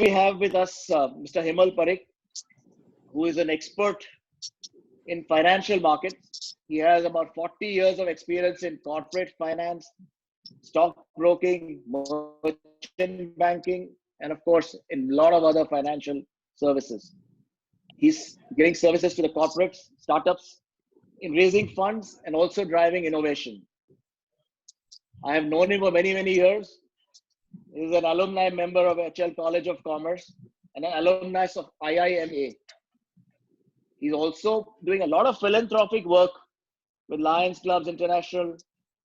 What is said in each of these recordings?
we have with us Mr. Himal Parikh, who is an expert in financial markets. He has about 40 years of experience in corporate finance, stock broking, merchant banking, and of course, in a lot of other financial services. He's giving services to the corporates, startups, in raising funds and also driving innovation. I have known him for many, many years. He is an alumni member of HL College of Commerce and an alumnus of IIMA. He's also doing a lot of philanthropic work with Lions Clubs International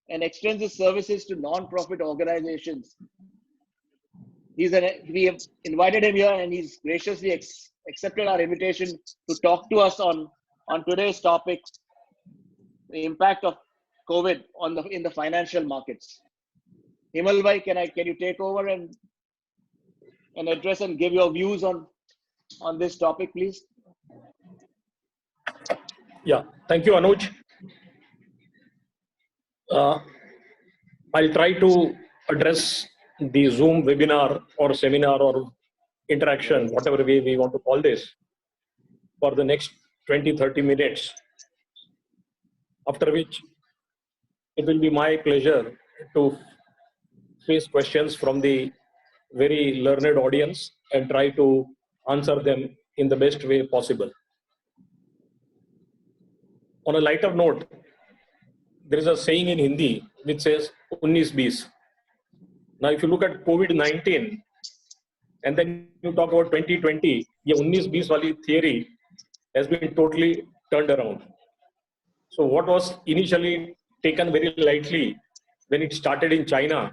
and extends his services to non-profit organizations. We have invited him here and he's graciously accepted our invitation to talk to us on today's topic, the impact of COVID in the financial markets. Himal bhai, can you take over and address and give your views on this topic, please? Yeah, thank you, Anuj. I'll try to address the Zoom webinar or seminar or interaction, whatever way we want to call this, for the next 20-30 minutes, after which it will be my pleasure to face questions from the very learned audience and try to answer them in the best way possible. On a lighter note, there is a saying in Hindi which says 19-20. Now, if you look at COVID-19 and then you talk about 2020, the 19-20 wali theory has been totally turned around. So what was initially taken very lightly when it started in China,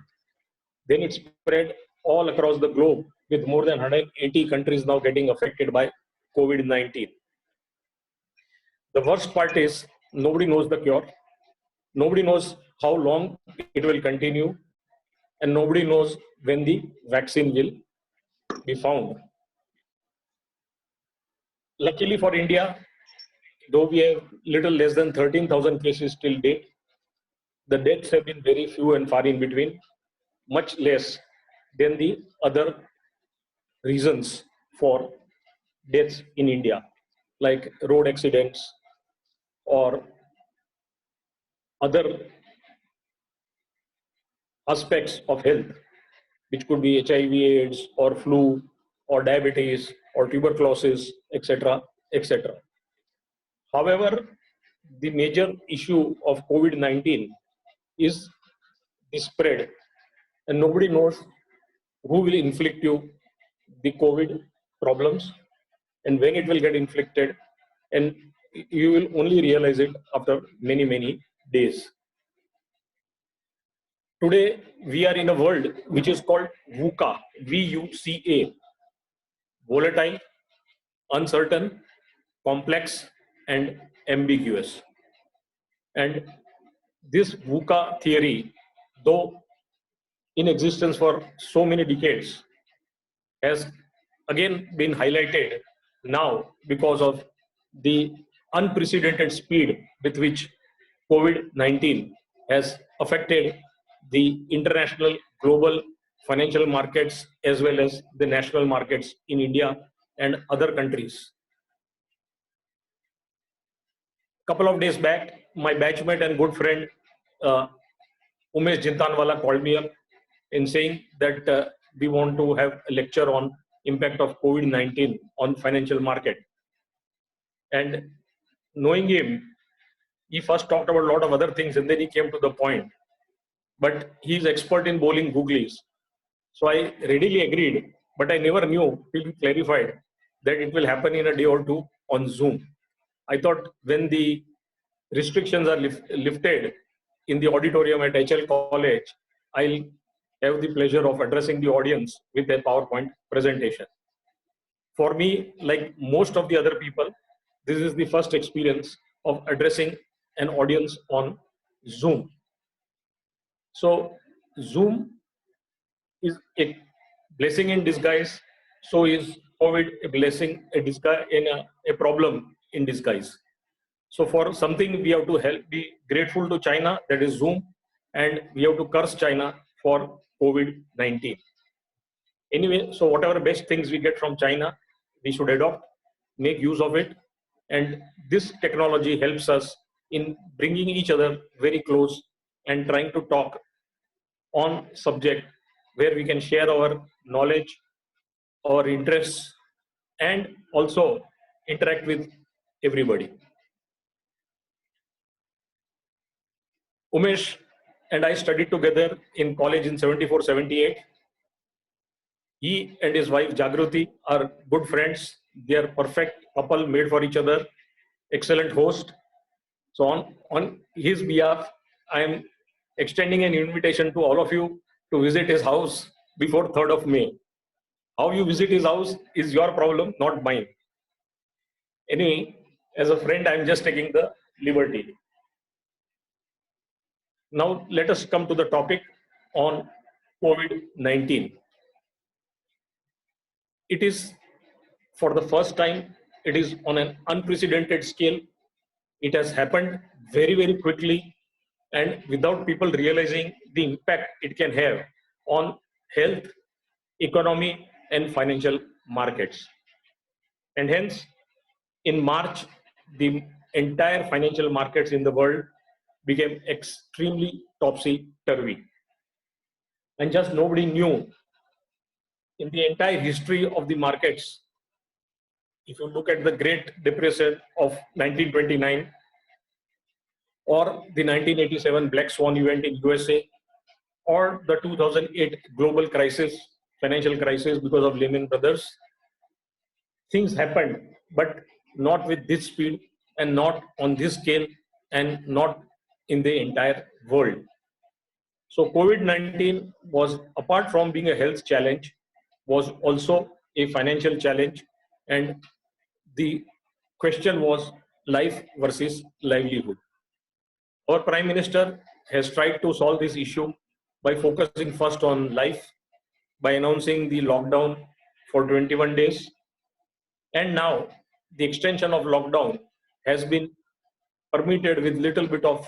then it spread all across the globe with more than 180 countries now getting affected by COVID-19. The worst part is nobody knows the cure. Nobody knows how long it will continue, and nobody knows when the vaccine will be found. Luckily for India, though we have little less than 13,000 cases till date, the deaths have been very few and far in between, much less than the other reasons for deaths in India, like road accidents or other aspects of health, which could be HIV/AIDS or flu or diabetes or tuberculosis, etc., etc. However, the major issue of COVID-19 is the spread, and nobody knows who will inflict you the COVID problems and when it will get inflicted, and you will only realize it after many, many days. Today, we are in a world which is called VUCA, V-U-C-A, volatile, uncertain, complex, and ambiguous. And this VUCA theory, though in existence for so many decades, has again been highlighted now because of the unprecedented speed with which COVID-19 has affected the international, global financial markets as well as the national markets in India and other countries. Couple of days back, my batchmate and good friend Umesh Jintanwala called me up in saying that we want to have a lecture on impact of COVID-19 on financial market. And knowing him, he first talked about a lot of other things and then he came to the point. But he's expert in bowling googlies. So I readily agreed, but I never knew till he clarified that it will happen in a day or two on Zoom. I thought when the restrictions are lifted in the auditorium at HL College, I'll have the pleasure of addressing the audience with a PowerPoint presentation. For me, like most of the other people, this is the first experience of addressing an audience on Zoom. So Zoom is a blessing in disguise. So is COVID a blessing in a problem in disguise. So for something we have to be grateful to China, that is Zoom, and we have to curse China for COVID-19. Anyway, so whatever best things we get from China, we should adopt, make use of it. And this technology helps us in bringing each other very close and trying to talk on subject where we can share our knowledge, our interests, and also interact with everybody. Umesh and I studied together in college in 74, 78. He and his wife Jagruti are good friends. They are perfect couple made for each other, excellent host. So on his behalf, I am extending an invitation to all of you to visit his house before 3rd of May. How you visit his house is your problem, not mine. Anyway, as a friend, I am just taking the liberty. Now let us come to the topic on COVID-19. It is for the first time, it is on an unprecedented scale. It has happened very, very quickly and without people realizing the impact it can have on health, economy, and financial markets. And hence, in March, the entire financial markets in the world became extremely topsy-turvy. And just nobody knew in the entire history of the markets. If you look at the Great Depression of 1929 or the 1987 Black Swan event in USA or the 2008 global crisis, financial crisis because of Lehman Brothers, things happened, but not with this speed and not on this scale and not in the entire world. So COVID-19 was, apart from being a health challenge, was also a financial challenge, and the question was life versus livelihood. Our Prime Minister has tried to solve this issue by focusing first on life, by announcing the lockdown for 21 days. And now the extension of lockdown has been permitted with little bit of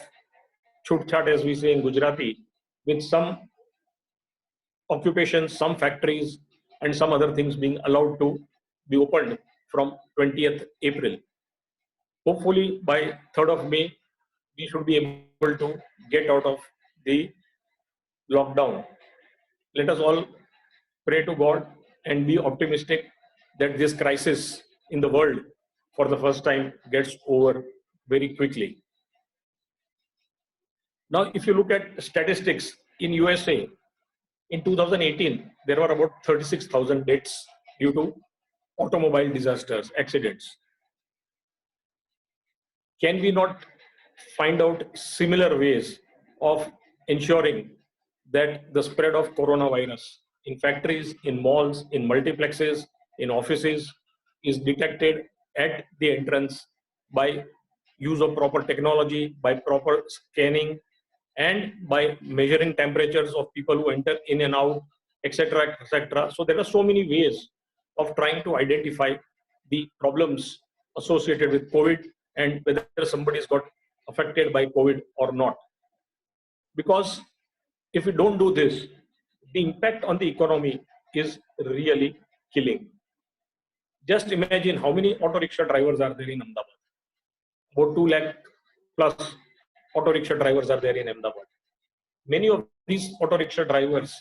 chut-chat, as we say in Gujarati, with some occupations, some factories, and some other things being allowed to be opened from 20th April. Hopefully by 3rd of May, we should be able to get out of the lockdown. Let us all pray to God and be optimistic that this crisis in the world for the first time gets over very quickly. Now, if you look at statistics in USA, in 2018, there were about 36,000 deaths due to automobile disasters, accidents. Can we not find out similar ways of ensuring that the spread of coronavirus in factories, in malls, in multiplexes, in offices is detected at the entrance by use of proper technology, by proper scanning, and by measuring temperatures of people who enter in and out, etc., etc. So there are so many ways of trying to identify the problems associated with COVID and whether somebody's got affected by COVID or not. Because if we don't do this, the impact on the economy is really killing. Just imagine how many auto rickshaw drivers are there in Ahmedabad. About 2 lakh plus auto rickshaw drivers are there in Ahmedabad. Many of these auto rickshaw drivers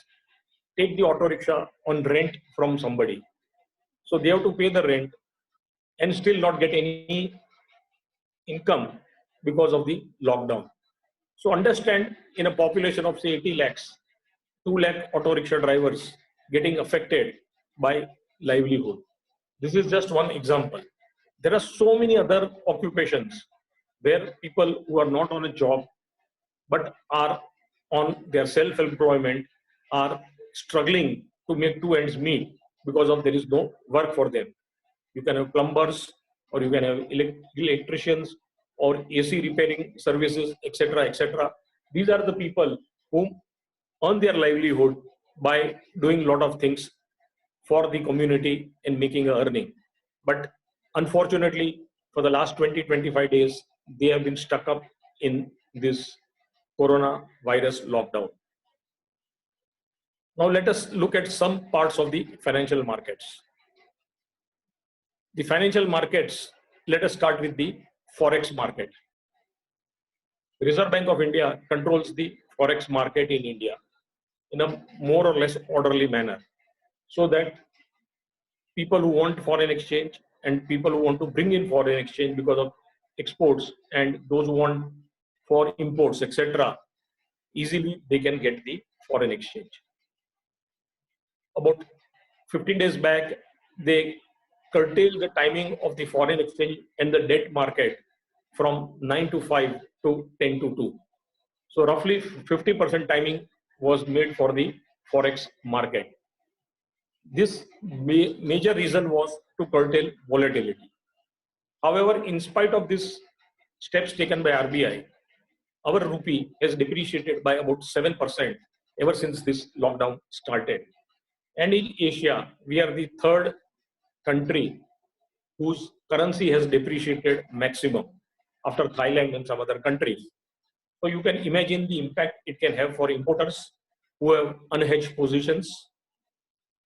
take the auto rickshaw on rent from somebody. So they have to pay the rent and still not get any income because of the lockdown. So understand, in a population of say 80 lakhs, 2 lakh auto rickshaw drivers getting affected by livelihood. This is just one example. There are so many other occupations where people who are not on a job but are on their self-employment are struggling to make two ends meet because of there is no work for them. You can have plumbers, or you can have electricians, or AC repairing services, etc., etc. These are the people who earn their livelihood by doing a lot of things for the community and making an earning. But unfortunately, for the last 20-25 days, they have been stuck up in this coronavirus lockdown. Now let us look at some parts of the financial markets. The financial markets, let us start with the Forex market. Reserve Bank of India controls the Forex market in India in a more or less orderly manner, so that people who want foreign exchange and people who want to bring in foreign exchange because of exports and those who want for imports, etc., easily they can get the foreign exchange. About 15 days back, they curtailed the timing of the foreign exchange and the debt market from 9 to 5 to 10 to 2. So roughly 50% timing was made for the Forex market. This major reason was to curtail volatility. However, in spite of these steps taken by RBI, our rupee has depreciated by about 7% ever since this lockdown started. And in Asia, we are the third country whose currency has depreciated maximum after Thailand and some other countries. So you can imagine the impact it can have for importers who have unhedged positions,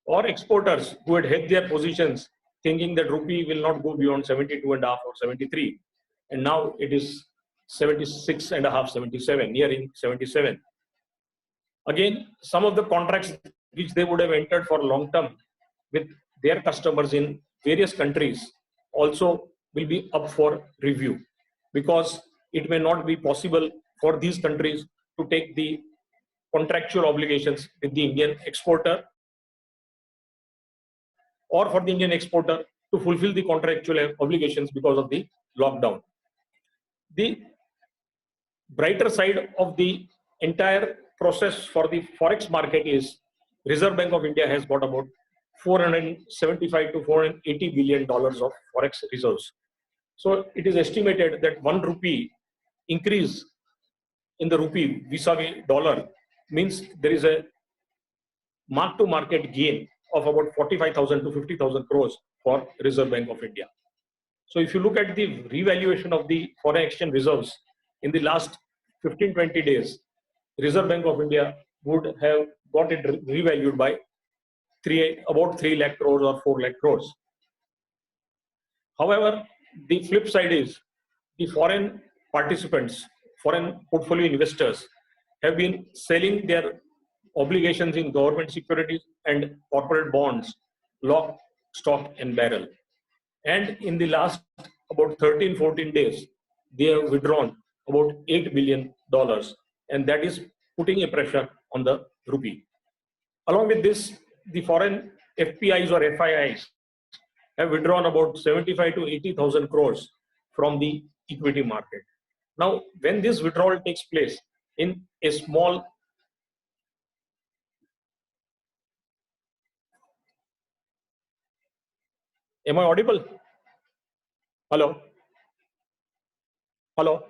or exporters who had hedged their positions thinking that rupee will not go beyond 72.5 or 73. And now it is 76.5, 77, nearing 77. Again, some of the contracts which they would have entered for long term with their customers in various countries also will be up for review, because it may not be possible for these countries to take the contractual obligations with the Indian exporter, or for the Indian exporter to fulfill the contractual obligations because of the lockdown. The brighter side of the entire process for the Forex market is Reserve Bank of India has got about $475 to $480 billion of Forex reserves. So it is estimated that 1 rupee increase in the rupee vis-a-vis dollar means there is a mark-to-market gain of about 45,000 to 50,000 crores for Reserve Bank of India. So if you look at the revaluation of the foreign exchange reserves in the last 15-20 days, Reserve Bank of India would have got it revalued by about 3 lakh crores or 4 lakh crores. However, the flip side is the foreign participants, foreign portfolio investors have been selling their obligations in government securities and corporate bonds, lock, stock and barrel. And in the last about 13-14 days, they have withdrawn about $8 billion, and that is putting a pressure on the rupee. Along with this, the foreign FPIs or FIIs have withdrawn about 75 to 80,000 crores from the equity market. Now, when this withdrawal takes place in a small Am I audible? Hello? Hello?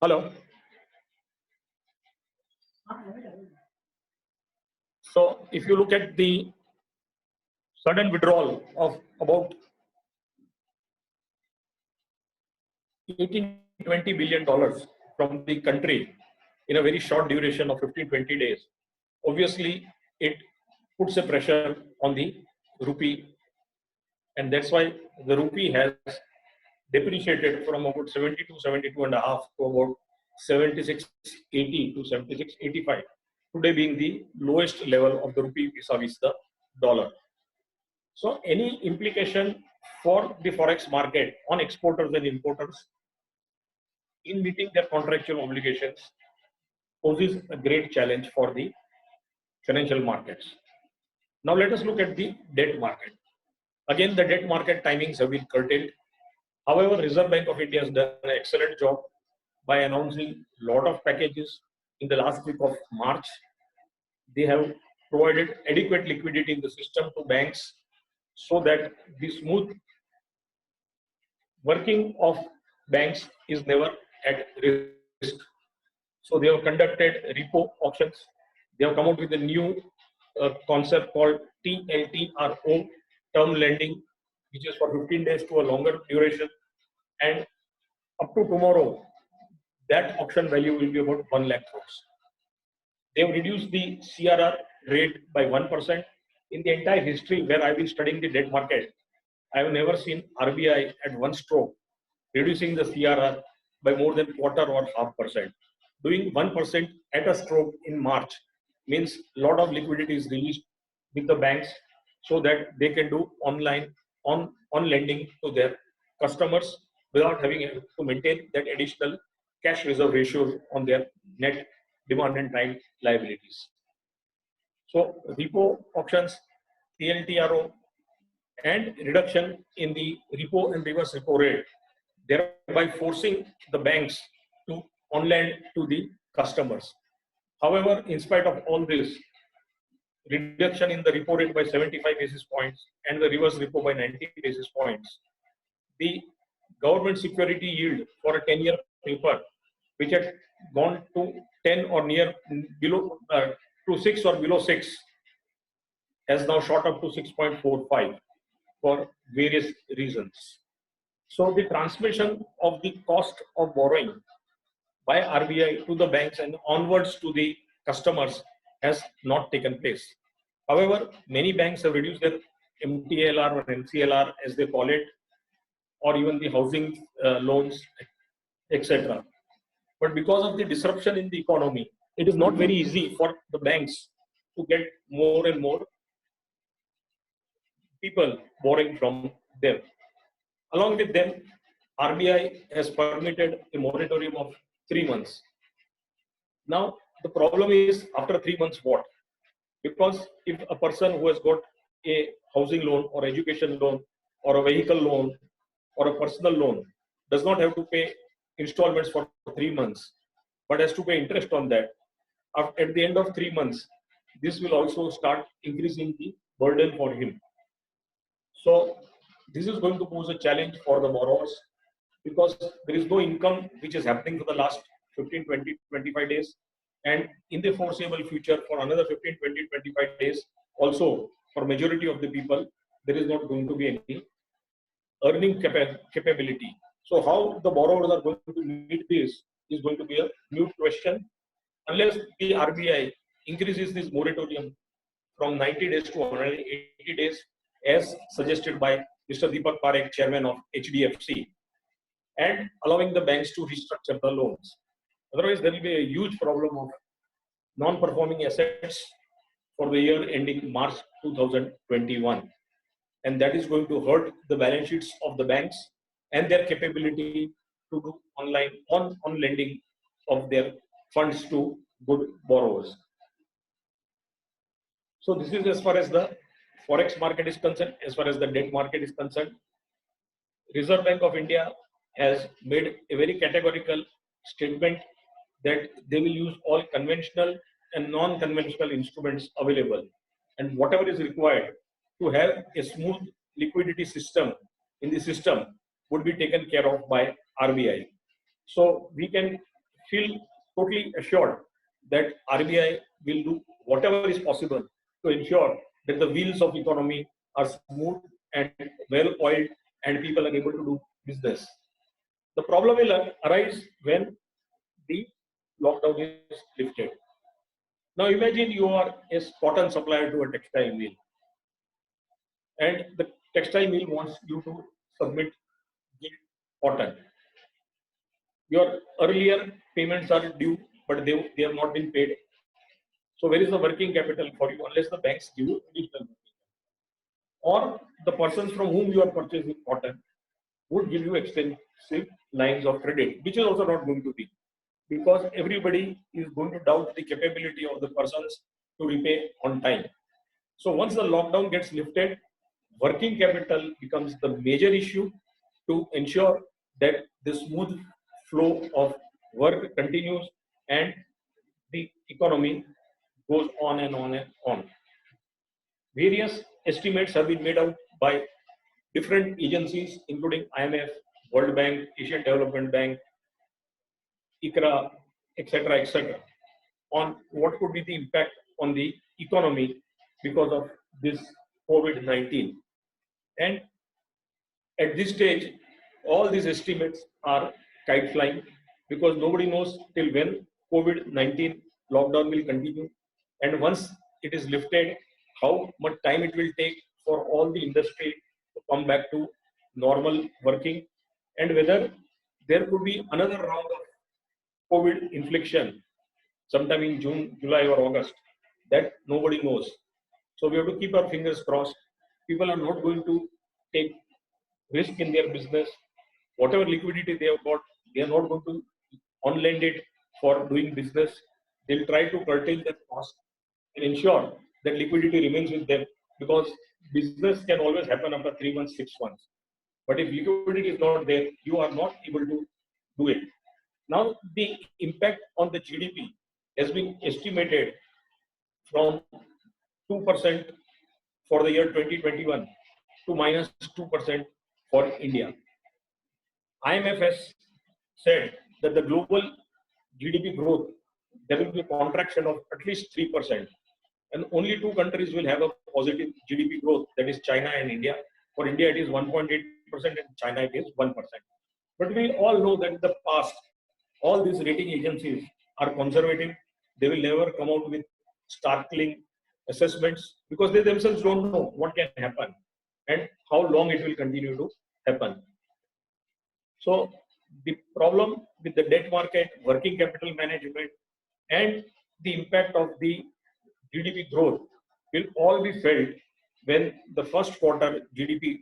Hello? So if you look at the sudden withdrawal of about $18-20 billion from the country in a very short duration of 15-20 days, obviously it puts a pressure on the rupee, and that's why the rupee has depreciated from about 72, 72.5 to about 76.80 to 76.85, today being the lowest level of the rupee vis-a-vis the dollar. So any implication for the forex market on exporters and importers in meeting their contractual obligations poses a great challenge for the financial markets. Now let us look at the debt market. Again, the debt market timings have been curtailed. However, Reserve Bank of India has done an excellent job by announcing a lot of packages in the last week of March. They have provided adequate liquidity in the system to banks so that the smooth working of banks is never at risk. So they have conducted repo auctions. They have come out with a new concept called TLTRO, term lending, which is for 15 days to a longer duration. And up to tomorrow, that auction value will be about 1 lakh crores. They've reduced the CRR rate by 1%. In the entire history where I've been studying the debt market, I have never seen RBI at one stroke reducing the CRR by more than quarter or half percent. Doing 1% at a stroke in March means a lot of liquidity is released with the banks so that they can do online on lending to their customers without having to maintain that additional cash reserve ratios on their net demand and time liabilities. So repo auctions, TLTRO, and reduction in the repo and reverse repo rate, thereby forcing the banks to on lend to the customers. However, in spite of all this, reduction in the repo rate by 75 basis points and the reverse repo by 90 basis points, the government security yield for a 10-year paper, which had gone to 10 or near below to 6 or below 6, has now shot up to 6.45 for various reasons. So the transmission of the cost of borrowing by RBI to the banks and onwards to the customers has not taken place. However, many banks have reduced their MTLR or MCLR as they call it, or even the housing loans, etc. But because of the disruption in the economy, it is not very easy for the banks to get more and more people borrowing from them. Along with them, RBI has permitted a moratorium of 3 months. Now, the problem is after 3 months, what? Because if a person who has got a housing loan or education loan or a vehicle loan or a personal loan does not have to pay installments for 3 months, but has to pay interest on that, at the end of 3 months, this will also start increasing the burden for him. So this is going to pose a challenge for the borrowers because there is no income which is happening for the last 15, 20, 25 days. And in the foreseeable future, for another 15, 20, 25 days, also for majority of the people, there is not going to be any earning capability. So how the borrowers are going to meet this is going to be a new question unless the RBI increases this moratorium from 90 days to 180 days as suggested by Mr. Deepak Parekh, chairman of HDFC, and allowing the banks to restructure the loans. Otherwise, there will be a huge problem of non-performing assets for the year ending March 2021. And that is going to hurt the balance sheets of the banks and their capability to do online on lending of their funds to good borrowers. So this is as far as the forex market is concerned. As far as the debt market is concerned, Reserve Bank of India has made a very categorical statement that they will use all conventional and non-conventional instruments available, and whatever is required to have a smooth liquidity system in the system would be taken care of by RBI. So we can feel totally assured that RBI will do whatever is possible to ensure that the wheels of economy are smooth and well oiled and people are able to do business. The problem will arise when the lockdown is lifted. Now imagine you are a cotton supplier to a textile mill, and the textile mill wants you to submit the cotton. Your earlier payments are due, but they have not been paid. So where is the working capital for you unless the banks give you additional money? Or the persons from whom you are purchasing cotton would give you extensive lines of credit, which is also not going to be, because everybody is going to doubt the capability of the persons to repay on time. So once the lockdown gets lifted, working capital becomes the major issue to ensure that the smooth flow of work continues and the economy goes on and on and on. Various estimates have been made out by different agencies, including IMF, World Bank, Asian Development Bank, ICRA, etc., on what could be the impact on the economy because of this COVID-19. And at this stage, all these estimates are kite flying because nobody knows till when COVID-19 lockdown will continue, and once it is lifted, how much time it will take for all the industry to come back to normal working, and whether there could be another round of COVID infliction sometime in June, July, or August. That nobody knows. So we have to keep our fingers crossed. People are not going to take risk in their business. Whatever liquidity they have got, they are not going to on lend it for doing business. They'll try to curtail their cost and ensure that liquidity remains with them, because business can always happen after 3 months, 6 months. But if liquidity is not there, you are not able to do it. Now, the impact on the GDP has been estimated from 2% for the year 2021 to minus 2% for India. IMF has said that the global GDP growth, there will be a contraction of at least 3%. And only two countries will have a positive GDP growth, that is China and India. For India, it is 1.8%, and China, it is 1%. But we all know that in the past, all these rating agencies are conservative. They will never come out with startling assessments, because they themselves don't know what can happen and how long it will continue to happen. So the problem with the debt market, working capital management, and the impact of the GDP growth will all be felt when the first quarter GDP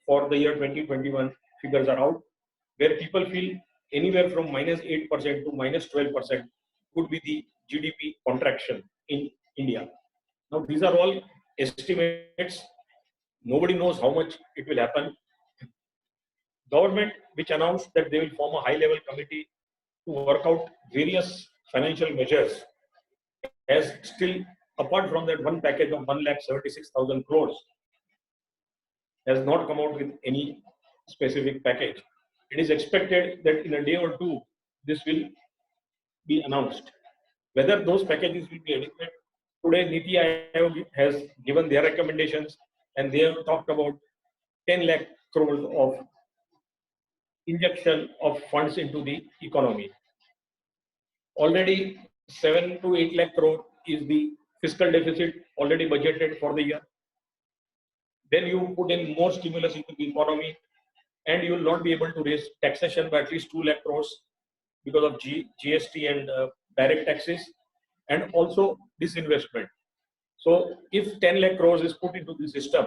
for the year 2021 figures are out, where people feel anywhere from minus 8% to minus 12% could be the GDP contraction in India. Now, these are all estimates. Nobody knows how much it will happen. Government, which announced that they will form a high-level committee to work out various financial measures, has still, apart from that one package of 1,76,000 crores, has not come out with any specific package. It is expected that in a day or two, this will be announced. Whether those packages will be adequate, today Niti Aayog has given their recommendations, and they have talked about 10 lakh crores of injection of funds into the economy. Already 7 to 8 lakh crore is the fiscal deficit already budgeted for the year. Then you put in more stimulus into the economy, and you will not be able to raise taxation by at least 2 lakh crores because of GST and direct taxes, and also disinvestment. So if 10 lakh crores is put into the system,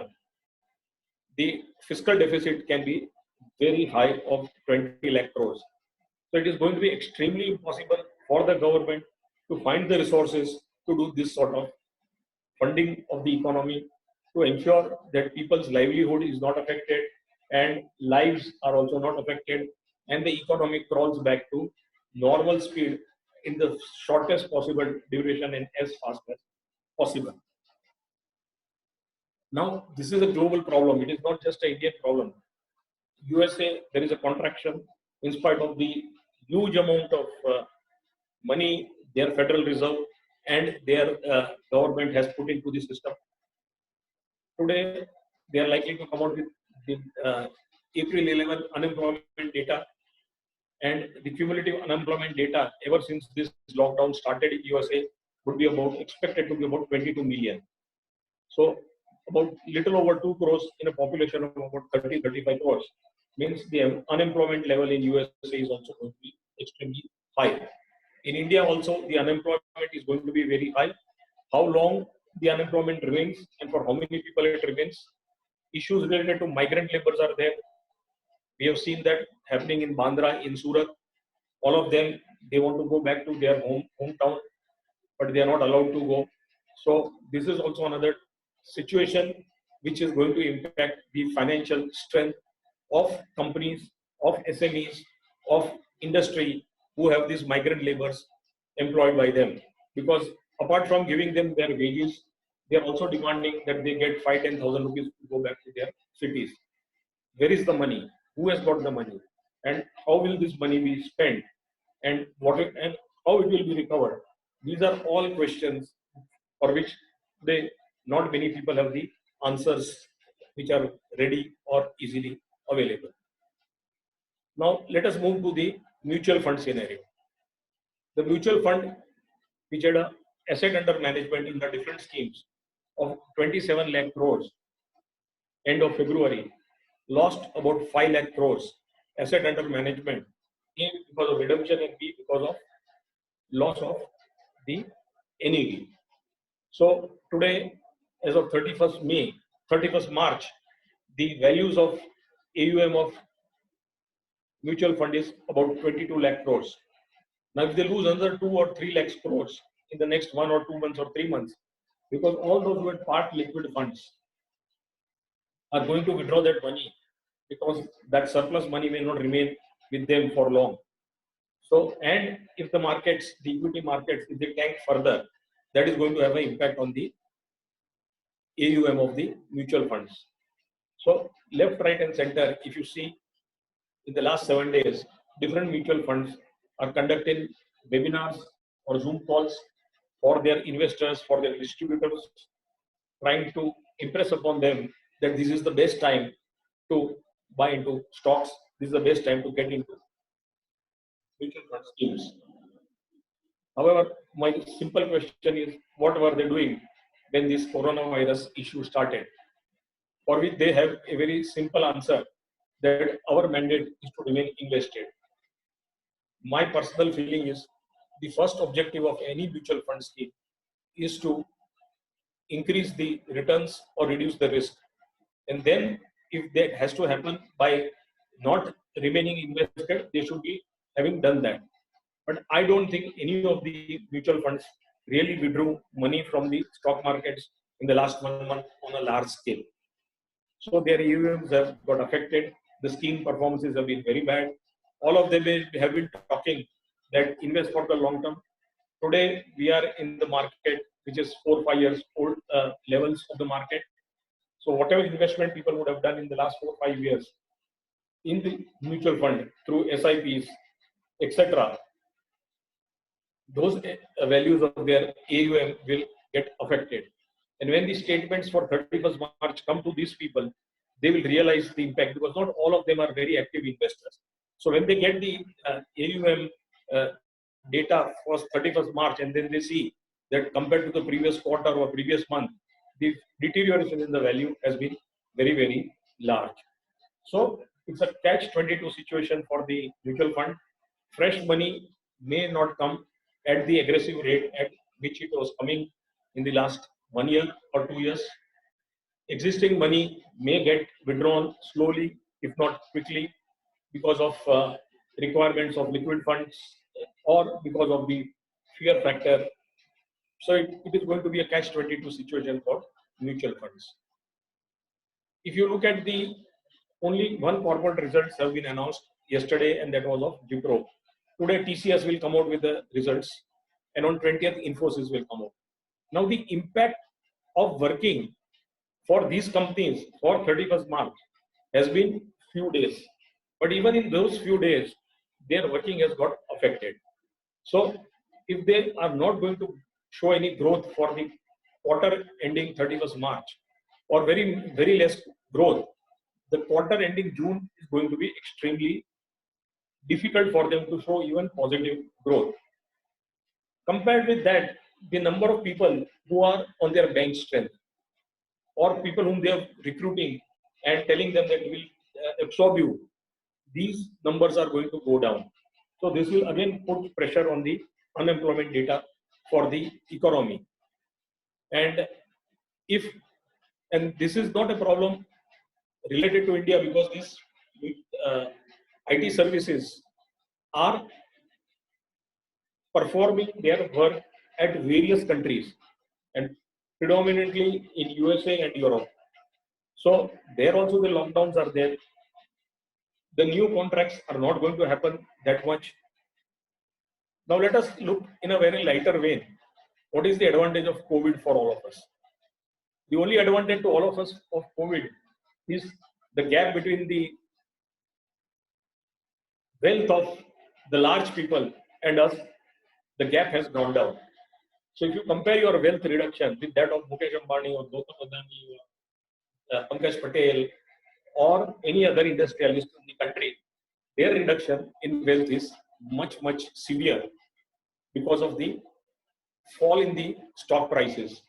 the fiscal deficit can be very high of 20 lakh crores. So it is going to be extremely impossible for the government to find the resources to do this sort of funding of the economy, to ensure that people's livelihood is not affected and lives are also not affected, and the economy crawls back to normal speed in the shortest possible duration and as fast as possible. Now, this is a global problem. It is not just an Indian problem. USA, there is a contraction in spite of the huge amount of money their Federal Reserve and their government has put into the system. Today, they are likely to come out with the April 11 unemployment data, and the cumulative unemployment data ever since this lockdown started in USA would be expected to be about 22 million. So about little over 2 crores in a population of about 30-35 crores means the unemployment level in USA is also going to be extremely high. In India also, the unemployment is going to be very high. How long the unemployment remains and for how many people it remains. Issues related to migrant laborers are there. We have seen that happening in Bandra, in Surat. All of them, they want to go back to their hometown, but they are not allowed to go. So this is also another situation which is going to impact the financial strength of companies, of SMEs, of industry who have these migrant laborers employed by them. Because apart from giving them their wages, they are also demanding that they get 5-10,000 rupees to go back to their cities. Where is the money? Who has got the money? And how will this money be spent? And how it will be recovered? These are all questions for which not many people have the answers which are ready or easily available. Now, let us move to the mutual fund scenario. The mutual fund which had a asset under management in the different schemes of 27 lakh crores end of February, lost about 5 lakh crores asset under management, A because of redemption and B because of loss of the NAV. So today, as of 31st March, the values of AUM of mutual fund is about 22 lakh crores. Now, if they lose another 2 or 3 lakhs crores in the next 1 or 2 months or 3 months, because all those who had part liquid funds are going to withdraw that money because that surplus money may not remain with them for long. So, and if the markets, the equity markets, if they tank further, that is going to have an impact on the AUM of the mutual funds. So, left, right, and center, if you see in the last 7 days, different mutual funds are conducting webinars or Zoom calls for their investors, for their distributors, trying to impress upon them that this is the best time to buy into stocks, this is the best time to get into mutual fund schemes. However, my simple question is, what were they doing when this coronavirus issue started? For which they have a very simple answer, that our mandate is to remain invested. My personal feeling is the first objective of any mutual fund scheme is to increase the returns or reduce the risk. And then if that has to happen by not remaining invested, they should be having done that. But I don't think any of the mutual funds really withdrew money from the stock markets in the last 1 month on a large scale. So their AUMs have got affected. The scheme performances have been very bad. All of them have been talking that invest for the long term. Today we are in the market which is 4 or 5 years old levels of the market. So whatever investment people would have done in the last 4 or 5 years in the mutual fund through SIPs, etc., those values of their AUM will get affected. And when the statements for 31st March come to these people, they will realize the impact, because not all of them are very active investors. So when they get the AUM data for 31st March and then they see that compared to the previous quarter or previous month, the deterioration in the value has been very, very large. So it's a catch-22 situation for the mutual fund. Fresh money may not come at the aggressive rate at which it was coming in the last 1 year or 2 years. Existing money may get withdrawn slowly, if not quickly, because of requirements of liquid funds or because of the fear factor. So it is going to be a catch-22 situation for mutual funds. If you look at the only one corporate results have been announced yesterday, and that was of Wipro. Today TCS will come out with the results, and on 20th Infosys will come out. Now the impact of working for these companies for 31st March has been few days, but even in those few days their working has got affected. So if they are not going to show any growth for the quarter ending 31st March, or very less growth, the quarter ending June is going to be extremely difficult for them to show even positive growth. Compared with that, the number of people who are on their bench strength, or people whom they are recruiting and telling them that we will absorb you, these numbers are going to go down. So this will again put pressure on the unemployment data for the economy. And this is not a problem related to India, because these IT services are performing their work at various countries, and predominantly in USA and Europe. So there also the lockdowns are there. The new contracts are not going to happen that much. Now let us look in a very lighter vein. What is the advantage of COVID for all of us? The only advantage to all of us of COVID is the gap between the wealth of the large people and us, the gap has gone down. So if you compare your wealth reduction with that of Mukesh Ambani or Gautam Adani or Pankaj Patel or any other industrialist in the country, their reduction in wealth is much severe because of the fall in the stock prices.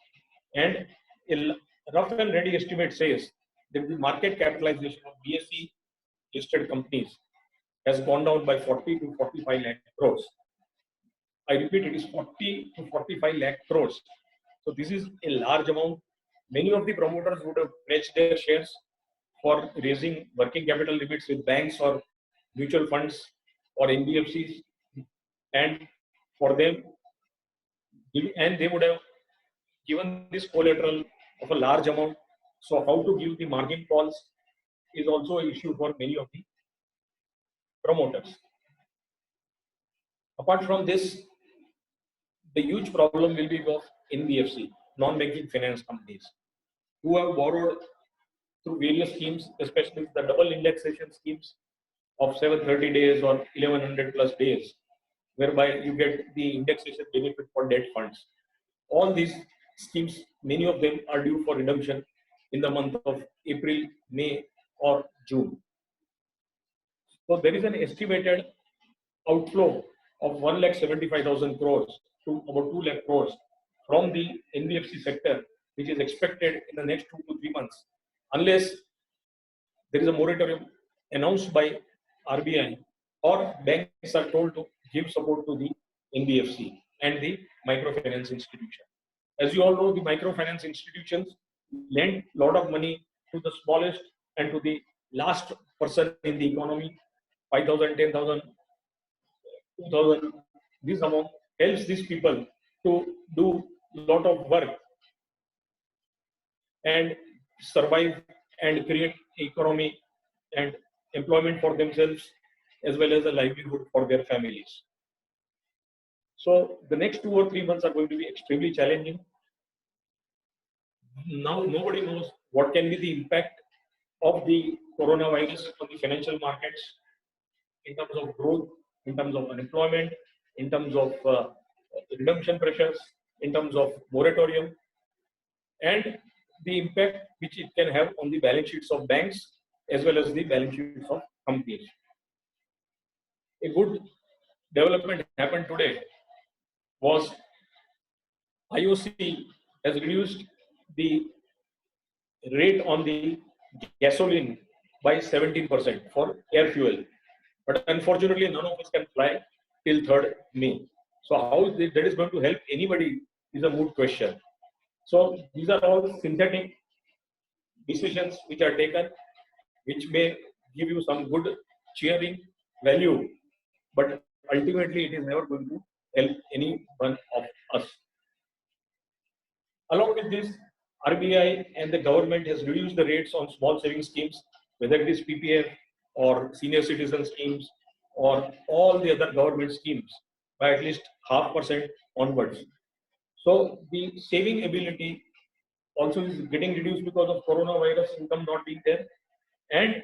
And a rough and ready estimate says that the market capitalization of BSE listed companies has gone down by 40 to 45 lakh crores. I repeat, it is 40 to 45 lakh crores. So this is a large amount. Many of the promoters would have pledged their shares for raising working capital limits with banks or mutual funds or NBFCs, and for them, and they would have given this collateral of a large amount. So how to give the margin calls is also an issue for many of the promoters. Apart from this, the huge problem will be of NBFC, non-banking finance companies, who have borrowed through various schemes, especially the double indexation schemes of 730 days or 1100 plus days, whereby you get the indexation benefit for debt funds. All these schemes, many of them are due for redemption in the month of April, May, or June. So there is an estimated outflow of 1,75,000 crores to about 2 lakh crores from the NBFC sector, which is expected in the next 2 to 3 months, unless there is a moratorium announced by RBI or banks are told to give support to the NBFC and the microfinance institution. As you all know, the microfinance institutions lend a lot of money to the smallest and to the last person in the economy, 5,000, 10,000, 2,000. This amount helps these people to do a lot of work and survive and create economy and employment for themselves as well as a livelihood for their families. So the next 2 or 3 months are going to be extremely challenging. Now nobody knows what can be the impact of the coronavirus on the financial markets in terms of growth, in terms of unemployment, in terms of redemption pressures, in terms of moratorium, and the impact which it can have on the balance sheets of banks as well as the balance sheets of companies. A good development happened today was IOC has reduced the rate on the gasoline by 17% for air fuel. But unfortunately, none of us can fly till 3rd May. So how that is going to help anybody is a moot question. So these are all synthetic decisions which are taken, which may give you some good cheering value, but ultimately it is never going to help any one of us. Along with this, RBI and the government has reduced the rates on small savings schemes, whether it is PPF or senior citizen schemes or all the other government schemes, by at least 0.5% onwards. So the saving ability also is getting reduced because of coronavirus income not being there, and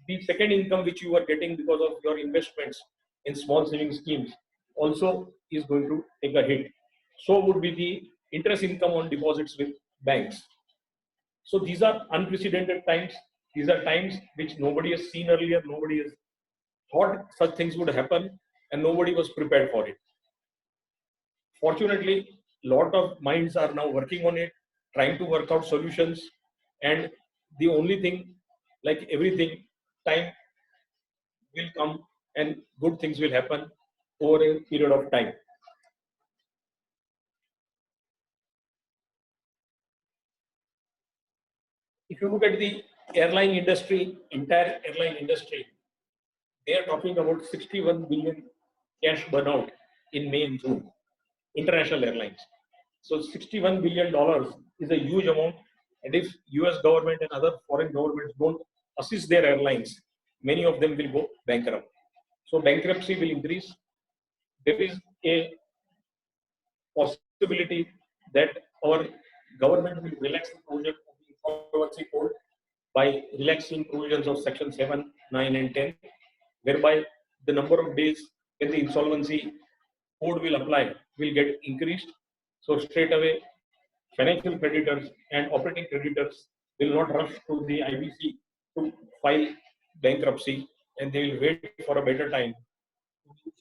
the second income which you are getting because of your investments in small saving schemes also is going to take a hit. So would be the interest income on deposits with banks. So these are unprecedented times. These are times which nobody has seen earlier. Nobody has thought such things would happen, and nobody was prepared for it. Fortunately, a lot of minds are now working on it, trying to work out solutions. And the only thing, like everything, time will come and good things will happen over a period of time. If you look at the airline industry, entire airline industry, they are talking about 61 billion cash burnout in May and June, international airlines. So $61 billion is a huge amount. And if US government and other foreign governments don't assist their airlines, many of them will go bankrupt. So bankruptcy will increase. There is a possibility that our government will relax the provision of the insolvency code by relaxing provisions of section 7, 9 and 10, whereby the number of days when the insolvency code will apply will get increased. So straight away, financial creditors and operating creditors will not rush to the IBC to file bankruptcy, and they will wait for a better time.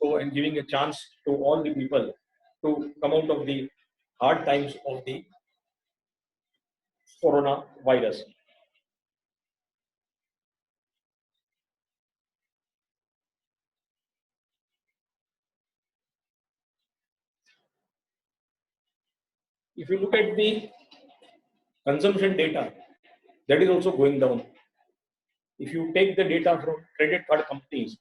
So, and giving a chance to all the people to come out of the hard times of the coronavirus. If you look at the consumption data, that is also going down. If you take the data from credit card companies,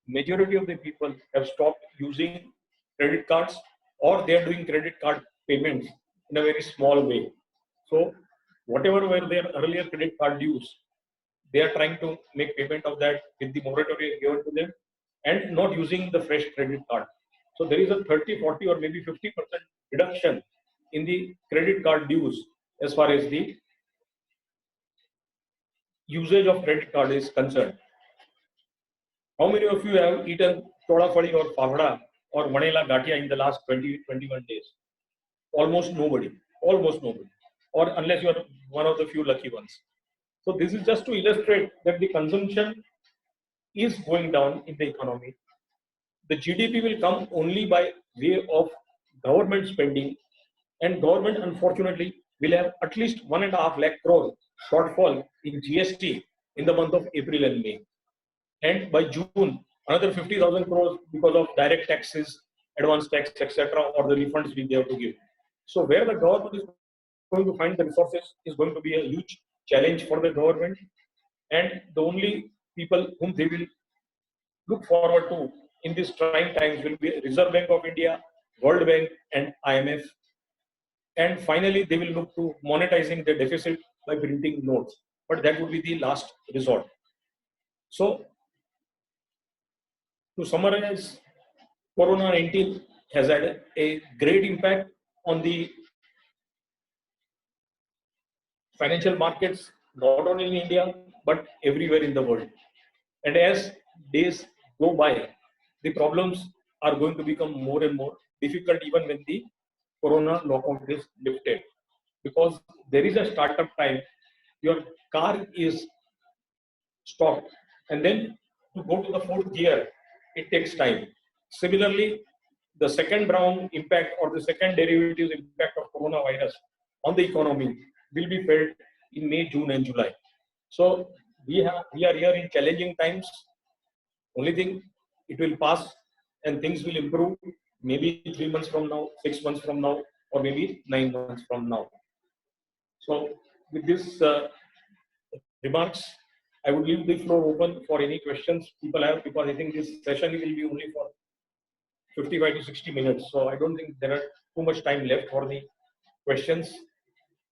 majority of the people have stopped using credit cards, or they are doing credit card payments in a very small way. So whatever were their earlier credit card dues, they are trying to make payment of that with the moratorium given to them and not using the fresh credit card. So there is a 30, 40 or maybe 50% reduction in the credit card dues as far as the usage of credit card is concerned. How many of you have eaten choda fadi or fafda or vanilla gatia in the last 20, 21 days? Almost nobody. Almost nobody. Or unless you are one of the few lucky ones. So this is just to illustrate that the consumption is going down in the economy. The GDP will come only by way of government spending, and government unfortunately will have at least 1.5 lakh crore shortfall in GST in the month of April and May. And by June, another 50,000 crores because of direct taxes, advance tax, etc., or the refunds we have to give. So where the government is going to find the resources is going to be a huge challenge for the government. And the only people whom they will look forward to in these trying times will be Reserve Bank of India, World Bank, and IMF. And finally, they will look to monetizing the deficit by printing notes. But that would be the last resort. So, to summarize, Corona-19 has had a great impact on the financial markets, not only in India, but everywhere in the world. And as days go by, the problems are going to become more and more difficult even when the Corona lockout is lifted. Because there is a startup time, your car is stopped, and then to go to the fourth gear, it takes time. Similarly, the second round impact or the second derivatives impact of coronavirus on the economy will be felt in May, June, and July. So we are here in challenging times. Only thing, it will pass and things will improve. Maybe 3 months from now, 6 months from now, or maybe 9 months from now. So with this remarks, I would leave the floor open for any questions people have, because I think this session will be only for 55 to 60 minutes. So I don't think there are too much time left for the questions,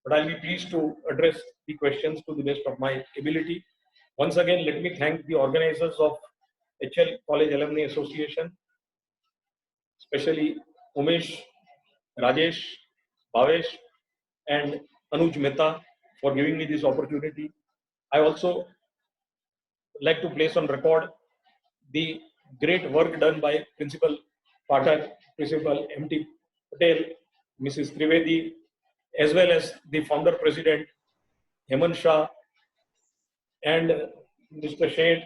but I'll be pleased to address the questions to the best of my ability. Once again, let me thank the organizers of HL College Alumni Association, especially Umesh, Rajesh, Bhavesh, and Anuj Mehta for giving me this opportunity. I also like to place on record the great work done by Principal Pathak, Principal M.T. Patel, Mrs. Trivedi, as well as the founder president Hemant Shah and Mr. Sheth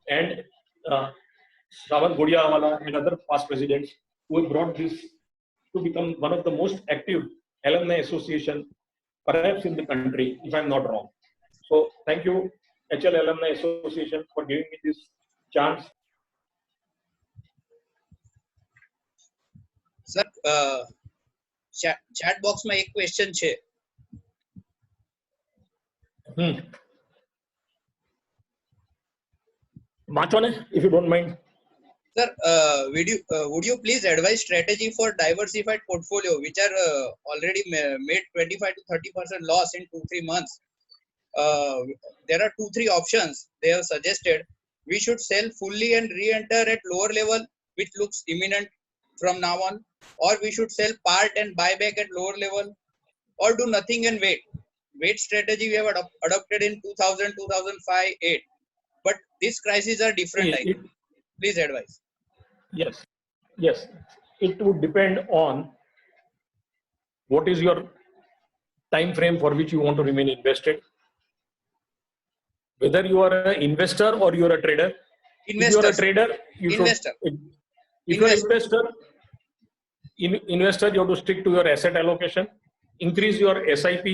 and Shravan Godiawala and other past presidents who have brought this to become one of the most active alumni association perhaps in the country, if I'm not wrong. So thank you, HL Alumni Association, for giving me this chance. Sir chat box માં એક question છે. વાંચો ને, if you don't mind. Sir, would you please advise strategy for diversified portfolio which are already made 25 to 30% loss in 2-3 months? There are 2-3 options they have suggested. We should sell fully and re-enter at lower level, which looks imminent from now on, or we should sell part and buy back at lower level, or do nothing and wait. Wait strategy we have adopted in 2000, 2005, 8. But these crises are different. Please advise. Yes. It would depend on what is your time frame for which you want to remain invested. Whether you are an investor or you are a trader. Investor. If you are a trader, you investor. should. If you are an investor, investor, you have to stick to your asset allocation, increase your SIP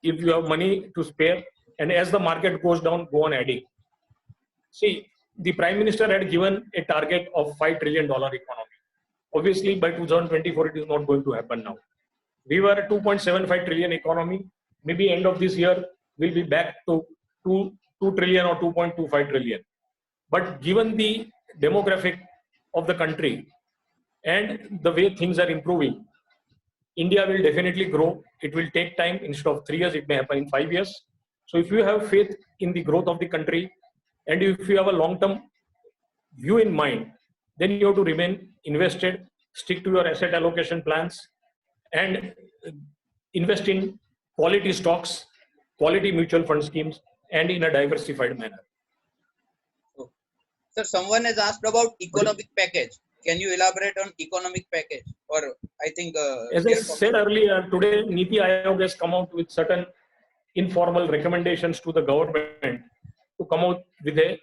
if you have money to spare, and as the market goes down, go on adding. See, the Prime Minister had given a target of $5 trillion economy. Obviously, by 2024, it is not going to happen now. We were a 2.75 trillion economy. Maybe end of this year, we'll be back to 2 trillion or 2.25 trillion. But given the demographic of the country and the way things are improving, India will definitely grow. It will take time. Instead of 3 years, it may happen in 5 years. So if you have faith in the growth of the country, and if you have a long-term view in mind, then you have to remain invested, stick to your asset allocation plans, and invest in quality stocks, quality mutual fund schemes, and in a diversified manner. Sir, someone has asked about economic package. Can you elaborate on economic package? Or I think as I said earlier, today Niti Aayog has come out with certain informal recommendations to the government to come out with a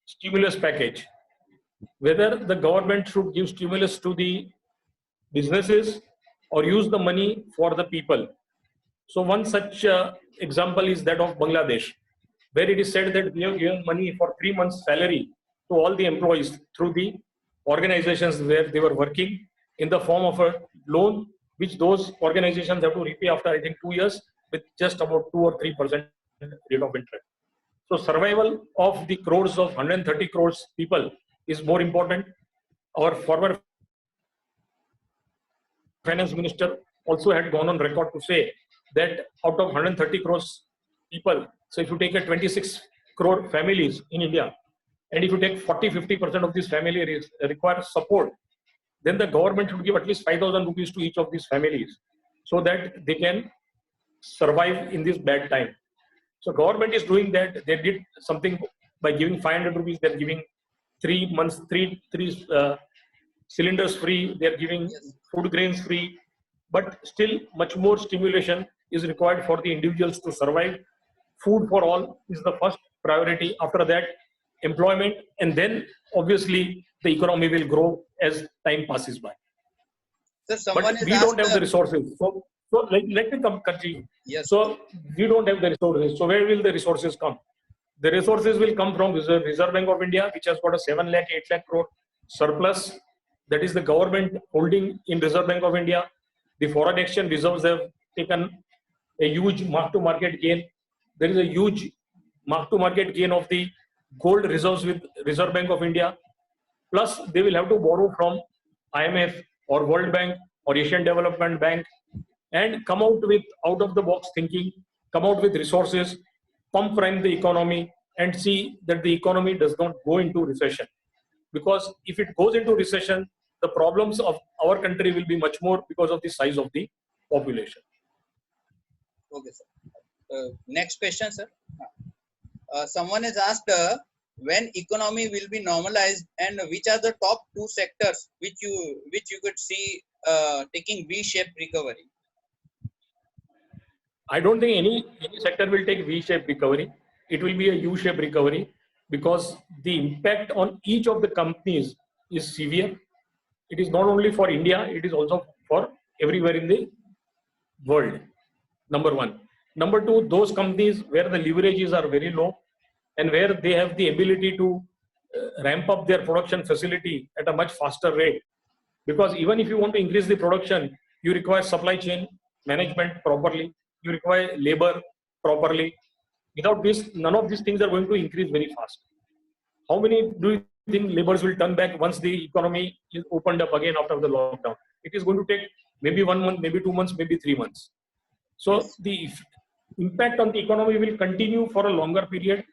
stimulus package. Whether the government should give stimulus to the businesses or use the money for the people. So one such example is that of Bangladesh, where it is said that we have given money for 3 months' salary to all the employees through the organizations where they were working in the form of a loan, which those organizations have to repay after, I think, 2 years with just about 2 or 3% rate of interest. So survival of the crores of 130 crores people is more important. Our former finance minister also had gone on record to say that out of 130 crores people, so if you take a 26 crore families in India, and if you take 40-50% of these families require support, then the government should give at least 5,000 rupees to each of these families so that they can survive in this bad time. So government is doing that. They did something by giving 500 rupees. They're giving 3 months, three cylinders free. They're giving food grains free. But still much more stimulation is required for the individuals to survive. Food for all is the first priority. After that, employment, and then obviously the economy will grow as time passes by. Sir, but we don't have the resources. So let me continue. Yes. So we don't have the resources. So where will the resources come? The resources will come from Reserve Bank of India, which has got a 7 lakh, 8 lakh crore surplus. That is the government holding in Reserve Bank of India. The foreign exchange reserves have taken a huge mark-to-market gain. There is a huge mark-to-market gain of the gold reserves with Reserve Bank of India. Plus, they will have to borrow from IMF or World Bank or Asian Development Bank and come out with out-of-the-box thinking, come out with resources, pump prime the economy, and see that the economy does not go into recession. Because if it goes into recession, the problems of our country will be much more because of the size of the population. Okay, sir. Next question, sir. Someone has asked when economy will be normalized and which are the top 2 sectors which you could see taking V-shaped recovery. I don't think any sector will take V-shaped recovery. It will be a U-shaped recovery because the impact on each of the companies is severe. It is not only for India, it is also for everywhere in the world. Number one. Number two, those companies where the leverages are very low and where they have the ability to ramp up their production facility at a much faster rate. Because even if you want to increase the production, you require supply chain management properly. You require labor properly. Without this, none of these things are going to increase very fast. How many do you think laborers will turn back once the economy is opened up again after the lockdown? It is going to take maybe 1 month, maybe 2 months, maybe 3 months. So the impact on the economy will continue for a longer period.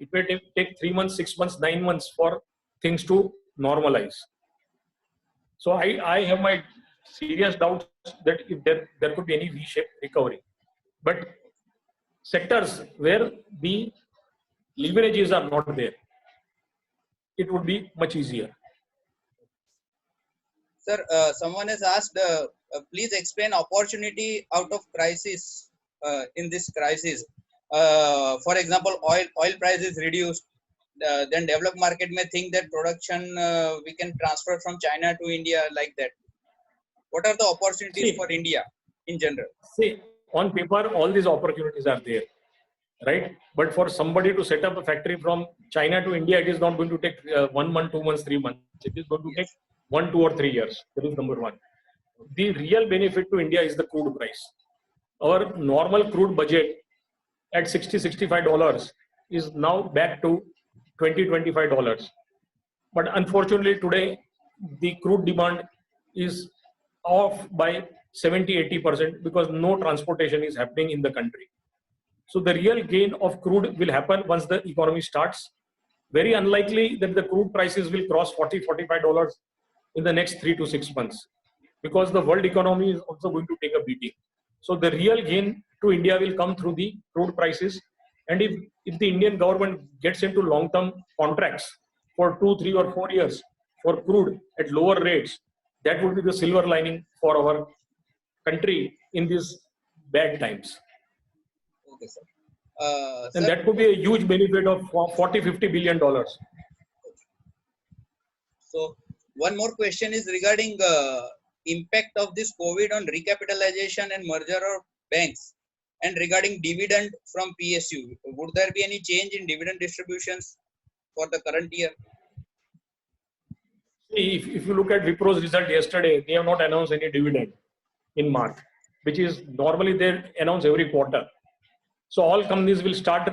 It may take 3 months, 6 months, 9 months for things to normalize. So I have my serious doubts that if there could be any V-shaped recovery. But sectors where the leverages are not there, it would be much easier. Sir, someone has asked, please explain opportunity out of crisis in this crisis. For example, oil price is reduced. Then developed market may think that production we can transfer from China to India like that. What are the opportunities See, for India in general? see, on paper, all these opportunities are there, right? But for somebody to set up a factory from China to India, it is not going to take 1 month, 2 months, 3 months. It is going to take Yes. 1, 2, or 3 years. That is number one. The real benefit to India is the crude price. Our normal crude budget at $60-65 is now back to $20-25. But unfortunately, today the crude demand is off by 70-80% because no transportation is happening in the country. So the real gain of crude will happen once the economy starts. Very unlikely that the crude prices will cross $40-45 in the next 3 to 6 months because the world economy is also going to take a beating. So the real gain to India will come through the crude prices. And if the Indian government gets into long-term contracts for 2, 3, or 4 years for crude at lower rates, that would be the silver lining for our country in these bad times. Okay, sir. And Sir, that could be a huge benefit of 40-50 billion dollars. so one more question is regarding impact of this COVID on recapitalization and merger of banks, and regarding dividend from PSU. Would there be any change in dividend distributions for the current year? If you look at Wipro's result yesterday, they have not announced any dividend in March, which is normally they announce every quarter. So all companies will start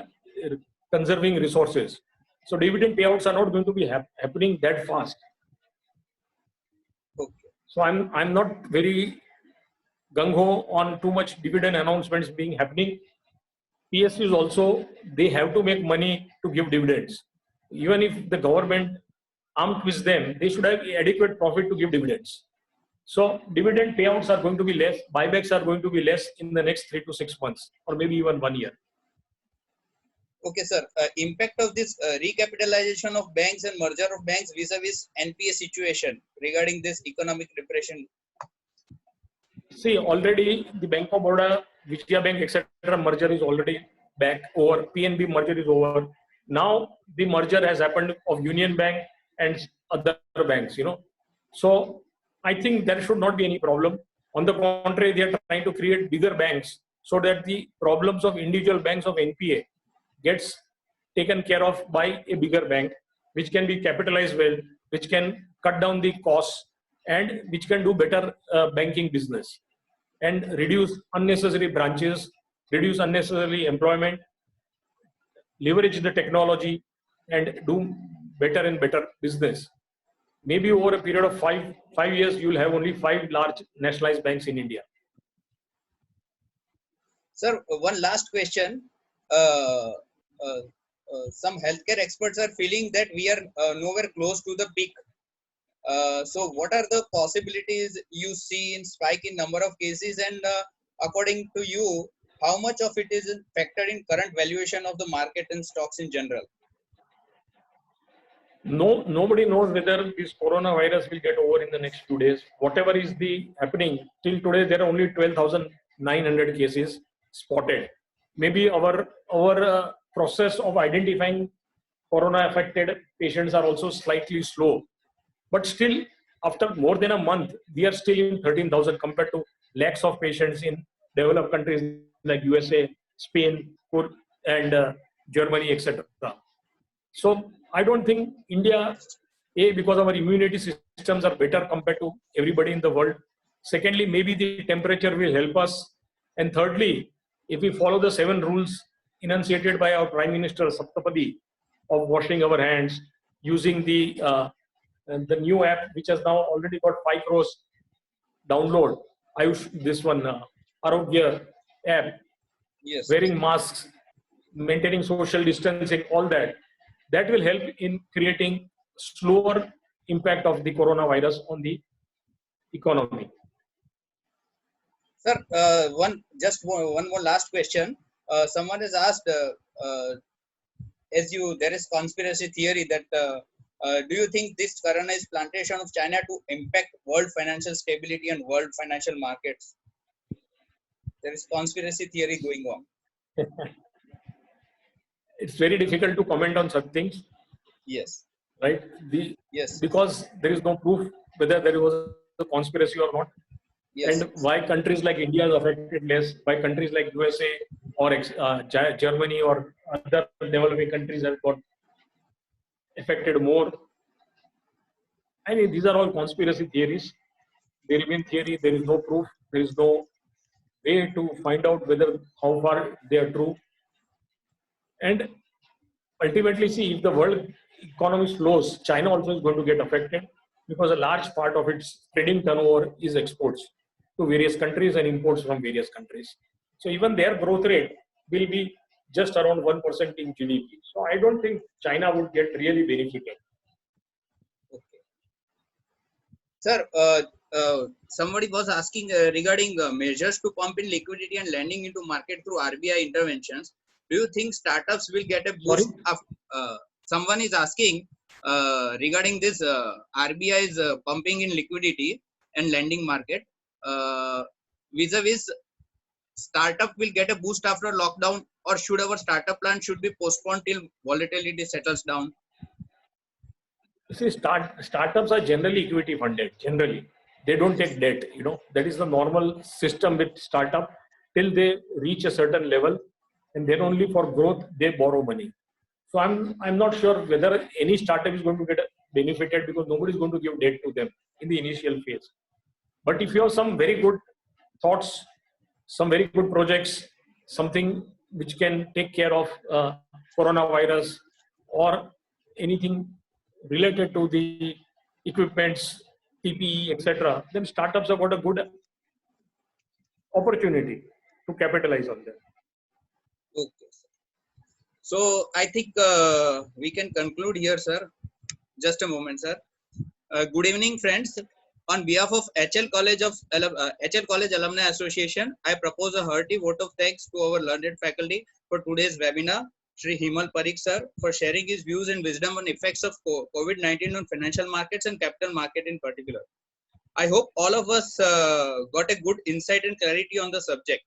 conserving resources. So dividend payouts are not going to be happening that fast. Okay. So I'm not very gung ho on too much dividend announcements being happening. PSUs also, they have to make money to give dividends. Even if the government armed with them, they should have adequate profit to give dividends. So dividend payouts are going to be less, buybacks are going to be less in the next 3 to 6 months, or maybe even 1 year. Okay, sir. Impact of this recapitalization of banks and merger of banks vis-a-vis NPA situation regarding this economic depression. See, already the Bank of Baroda, Vijaya Bank, etc. merger is already back over. PNB merger is over. Now the merger has happened of Union Bank and other banks. So I think there should not be any problem. On the contrary, they are trying to create bigger banks so that the problems of individual banks of NPA gets taken care of by a bigger bank, which can be capitalized well, which can cut down the costs, and which can do better banking business and reduce unnecessary branches, reduce unnecessary employment, leverage the technology, and do better and better business. Maybe over a period of five years, you will have only 5 large nationalized banks in India. Sir, one last question. Uh, some healthcare experts are feeling that we are nowhere close to the peak. So what are the possibilities you see in spike in number of cases, and according to you, how much of it is factored in current valuation of the market and stocks in general? Nobody knows whether this coronavirus will get over in the next few days. Whatever is the happening till today, there are only 12,900 cases spotted. Maybe our process of identifying corona affected patients are also slightly slow, but still after more than a month, we are still in 13,000 compared to lakhs of patients in developed countries like USA, Spain, and Germany, etc. So I don't think India, because our immunity systems are better compared to everybody in the world. Secondly, maybe the temperature will help us. And thirdly, if we follow the 7 rules enunciated by our Prime Minister Saptapadi of washing our hands, using the new app, which has now already got 5 crores download, this one, Arogya app, Yes. wearing masks, maintaining social distancing, all that will help in creating slower impact of the coronavirus on the economy. Sir, one more last question. Someone has asked, there is conspiracy theory that do you think this corona is plantation of China to impact world financial stability and world financial markets? There is conspiracy theory going on. It's very difficult to comment on such things. Yes. Right? Yes. Because there is no proof whether there was a conspiracy or not. Yes. And why countries like India is affected less, why countries like USA or Germany or other developing countries have got affected more. I mean, these are all conspiracy theories. They remain theory. There is no proof. There is no way to find out whether how far they are true. And ultimately, see, if the world economy slows, China also is going to get affected because a large part of its trading turnover is exports to various countries and imports from various countries. So even their growth rate will be just around 1% in GDP. So I don't think China would get really benefited. Okay. Sir, somebody was asking regarding measures to pump in liquidity and lending into market through RBI interventions. Do you think startups will get a boost? Someone is asking regarding this RBI's pumping in liquidity and lending market. Vis-a-vis, startup will get a boost after lockdown, or should our startup plan should be postponed till volatility settles down? See, startups are generally equity funded. Generally, they don't take debt. You know, that is the normal system with startup till they reach a certain level, and then only for growth they borrow money. So I'm not sure whether any startup is going to get benefited because nobody is going to give debt to them in the initial phase. But if you have some very good thoughts, some very good projects, something which can take care of coronavirus or anything related to the equipments, PPE, etc., then startups have got a good opportunity to capitalize on them. Okay. So I think we can conclude here, sir. Just a moment, sir. Good evening, friends. On behalf of HL College Alumni Association, I propose a hearty vote of thanks to our learned faculty for today's webinar, Shri Hemal Parikh sir, for sharing his views and wisdom on effects of COVID-19 on financial markets and capital market in particular. I hope all of us got a good insight and clarity on the subject.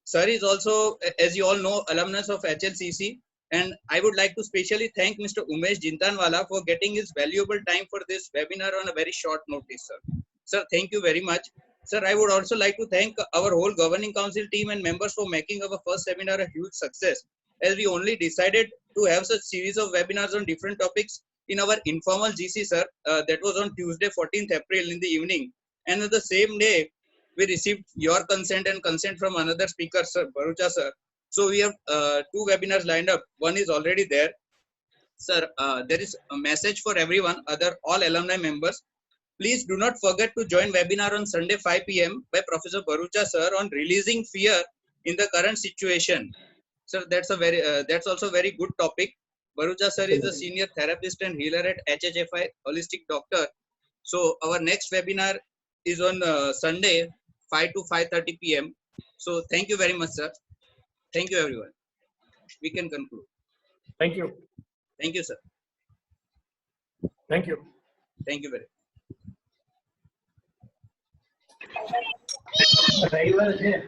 Sir is also, as you all know, alumnus of HLCC, and I would like to specially thank Mr. Umesh Jintanwala for getting his valuable time for this webinar on a very short notice, sir. Sir, thank you very much. Sir, I would also like to thank our whole governing council team and members for making our first seminar a huge success, as we only decided to have such series of webinars on different topics in our informal GC, sir. That was on Tuesday, 14th April in the evening. And on the same day, we received your consent and consent from another speaker, sir, Bharucha sir. So we have two webinars lined up. One is already there. Sir, there is a message for everyone, all alumni members. Please do not forget to join webinar on Sunday 5 p.m. by Professor Bharucha sir on releasing fear in the current situation. Sir, that's also a very good topic. Bharucha sir is a senior therapist and healer at HHFI Holistic Doctor. So our next webinar is on Sunday 5 to 5:30 p.m. So thank you very much, sir. Thank you, everyone. We can conclude. Thank you. Thank you, sir. Thank you. Thank you very much. Thank you.